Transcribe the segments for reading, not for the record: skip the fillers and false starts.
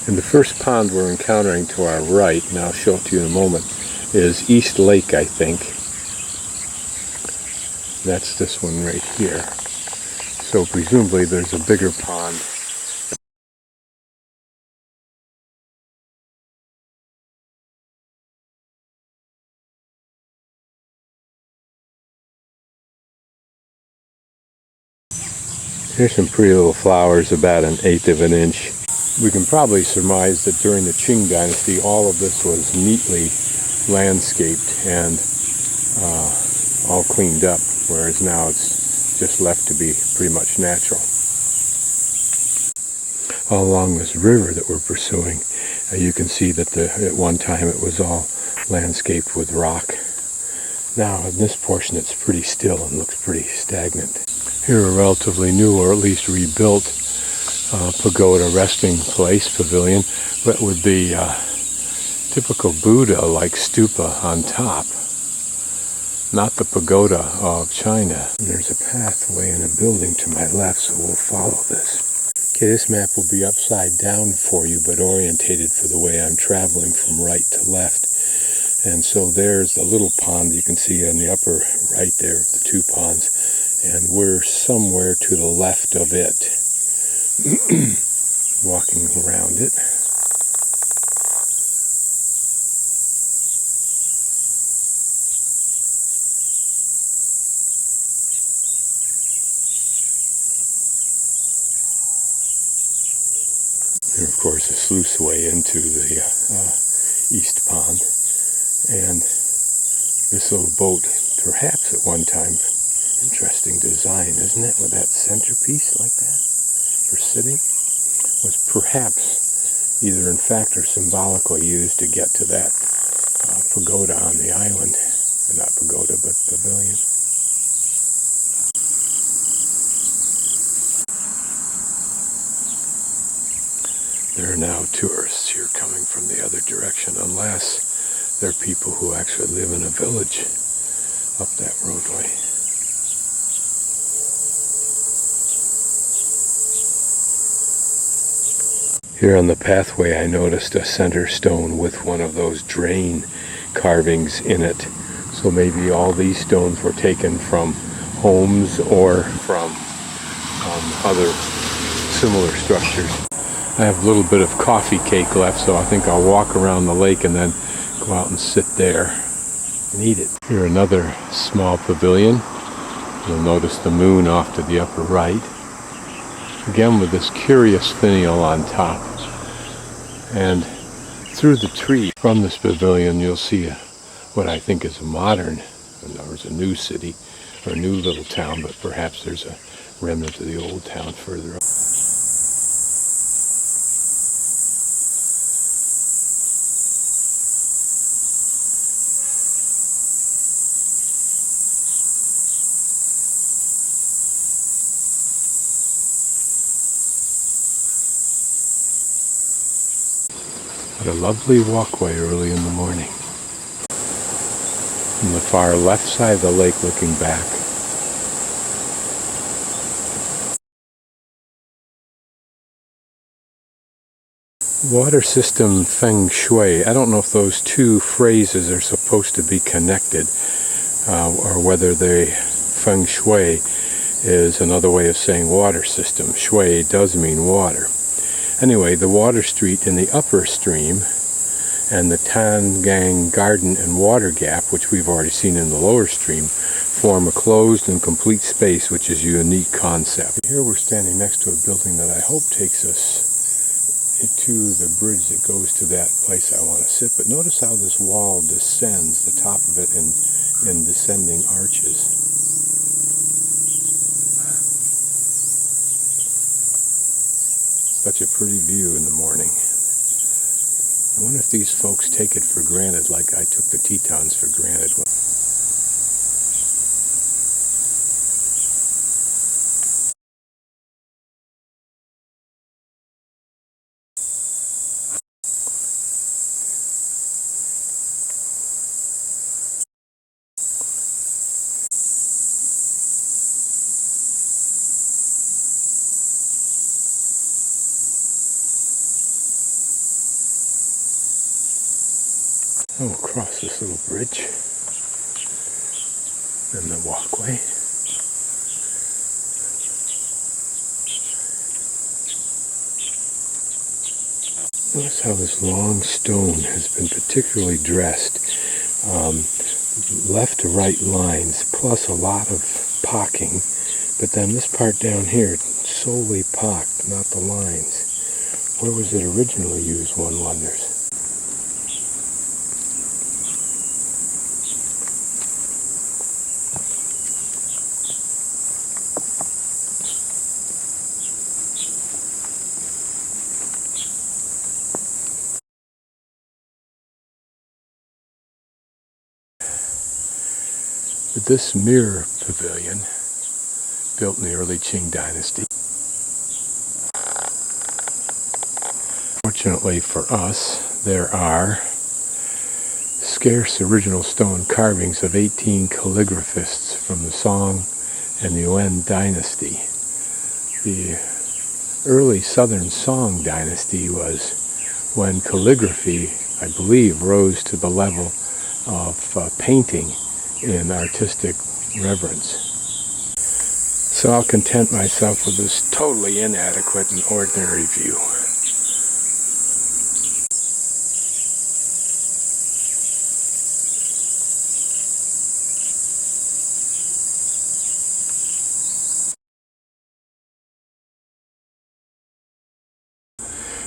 And the first pond we're encountering to our right, and I'll show it to you in a moment, is East Lake, I think. That's this one right here. So presumably there's a bigger pond. Here's some pretty little flowers about 1/8 of an inch. We can probably surmise that during the Qing dynasty all of this was neatly landscaped and all cleaned up, whereas now it's just left to be pretty much natural. All along this river that we're pursuing, you can see that at one time it was all landscaped with rock. Now in this portion it's pretty still and looks pretty stagnant. Here a relatively new, or at least rebuilt, pagoda resting place, pavilion, but with the typical Buddha-like stupa on top. Not the pagoda of China. And there's a pathway and a building to my left, so we'll follow this. Okay, this map will be upside down for you, but orientated for the way I'm traveling from right to left. And so there's the little pond you can see on the upper right there of the two ponds, and we're somewhere to the left of it, walking around it. And of course a sluice way into the East Pond. And this little boat, perhaps at one time, interesting design, isn't it, with that centerpiece like that for sitting, was perhaps either in fact or symbolically used to get to that pagoda on the island. Not pagoda, but pavilion. There are now tourists here coming from the other direction, unless they're people who actually live in a village up that roadway. Here on the pathway I noticed a center stone with one of those drain carvings in it. So maybe all these stones were taken from homes or from other similar structures. I have a little bit of coffee cake left, so I think I'll walk around the lake and then go out and sit there and eat it. Here another small pavilion. You'll notice the moon off to the upper right. Again with this curious finial on top. And through the tree from this pavilion you'll see what I think is a modern, in other words a new city, or a new little town, but perhaps there's a remnant of the old town further up. What a lovely walkway early in the morning. From the far left side of the lake looking back. Water system Feng Shui. I don't know if those two phrases are supposed to be connected, or whether the Feng Shui is another way of saying water system. Shui does mean water. Anyway, the water street in the upper stream and the Tangmo garden and water gap, which we've already seen in the lower stream, form a closed and complete space, which is a unique concept. Here we're standing next to a building that I hope takes us to the bridge that goes to that place I want to sit. But notice how this wall descends, the top of it in descending arches. Such a pretty view in the morning. I wonder if these folks take it for granted like I took the Tetons for granted. Oh, across this little bridge and the walkway. Notice how this long stone has been particularly dressed. Left to right lines plus a lot of pocking, but then this part down here solely pocked, not the lines. Where was it originally used, one wonders? But this mirror pavilion, built in the early Qing dynasty. Fortunately for us, there are scarce original stone carvings of 18 calligraphists from the Song and the Yuan dynasty. The early southern Song dynasty was when calligraphy, I believe, rose to the level of painting in artistic reverence. So I'll content myself with this totally inadequate and ordinary view.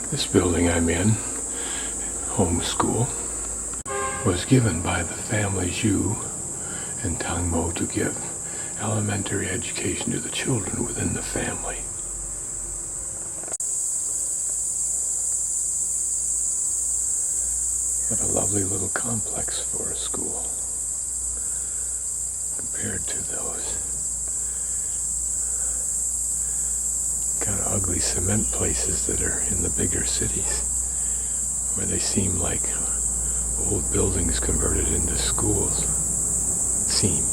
This building I'm in, home school, was given by the family Shui and Tangmo to give elementary education to the children within the family. What a lovely little complex for a school compared to those kind of ugly cement places that are in the bigger cities, where they seem like old buildings converted into schools. Seem.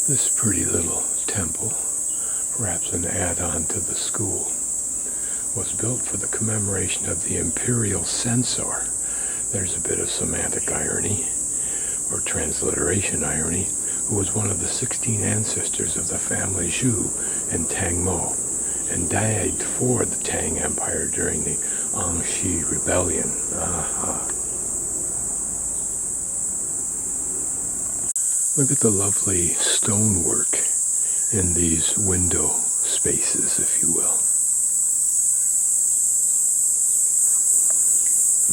This pretty little temple, perhaps an add-on to the school, was built for the commemoration of the imperial censor. There's a bit of semantic irony, or transliteration irony, who was one of the 16 ancestors of the family Shui and Tangmo, and died for the Tang Empire during the Anxi Rebellion. Look at the lovely stonework in these window spaces, if you will.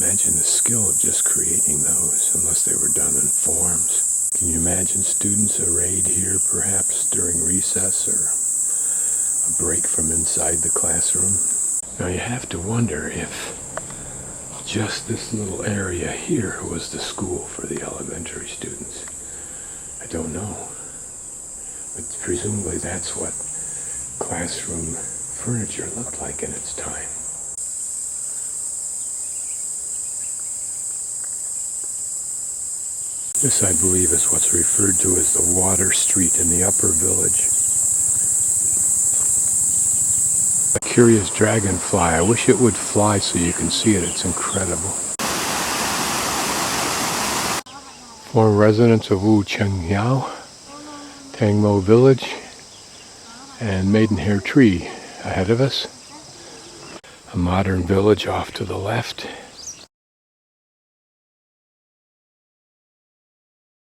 Imagine the skill of just creating those, unless they were done in forms. Can you imagine students arrayed here, perhaps during recess or a break from inside the classroom? Now you have to wonder if just this little area here was the school for the elementary students. I don't know, but presumably that's what classroom furniture looked like in its time. This, I believe, is what's referred to as the Water Street in the upper village. A curious dragonfly. I wish it would fly so you can see it. It's incredible. Former residents of Wu Chengyao, Tangmo village, and Maidenhair Tree ahead of us. A modern village off to the left.